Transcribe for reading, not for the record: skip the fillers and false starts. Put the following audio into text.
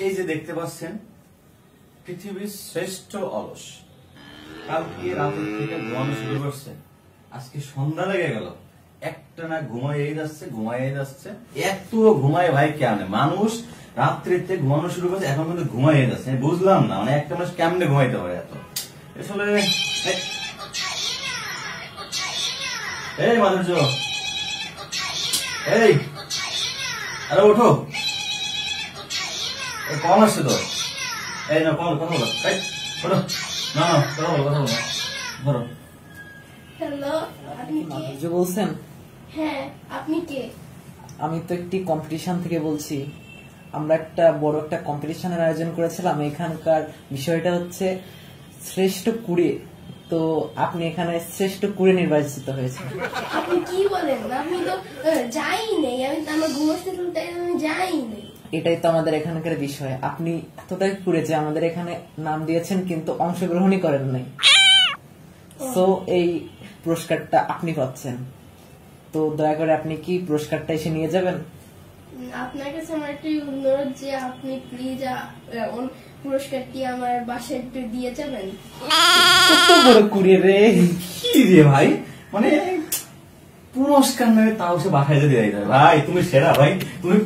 এই যে দেখতে পাচ্ছেন পৃথিবীর শ্রেষ্ঠ অলস কালকে রাতের থেকে ঘুমানো শুরু করছে, আজকে সন্ধ্যা লেগে গেল, একটা না ঘুমাইয়ে যাচ্ছে। এত ঘুমায় ভাই কেমনে মানুষ রাত্রিতে ঘুমানো শুরু করছে, এখন কিন্তু ঘুমাইয়ে যাচ্ছে। বুঝলাম না মানে একটা মানুষ কেমনে ঘুমাইতে পারে এত। আসলে এই মাধুর্য, এই আরে ওঠো, কল আসছে তো। এই না কল, কথা বলো। ওঠো, না কথা বলো ধরো। হ্যালো, আপনি কে? মাধুর্য বলছেন? হ্যাঁ, আপনি কে? আমি তো একটি কম্পিটিশন থেকে বলছি। আমরা একটা বড় একটা কম্পিটিশনের আয়োজন করেছিলাম। এখানকার বিষয়টা হচ্ছে শ্রেষ্ঠ কুড়ে। তো আপনি এখানে শ্রেষ্ঠ কুড়ে নির্বাচিত হয়েছে। আপনি কি বলেন? আমি তো যাই নেই, আমি তো আমার ঘুমাতে তাই আমি যাই নেই। এটাই তো আমাদের এখানকার বিষয়। আপনি এতটাই কুড়ে যে আমাদের এখানে নাম দিয়েছেন কিন্তু অংশগ্রহণই করেন নাই। সো এই পুরস্কারটা আপনি পাচ্ছেন। তো দয়া করে আপনি কি পুরস্কারটা এসে নিয়ে যাবেন? আপনার কাছে আমার একটু অনুরোধ যে আপনি প্লিজ পুরস্কারটি আমার বাসায় একটু দিয়ে যাবেন। কত বড় কুড়ে রে! কি রে ভাই, মানে পুরস্কার নেবে তাও সে বাসায় যদি ভাই তুমি সেরা ভাই, তুমি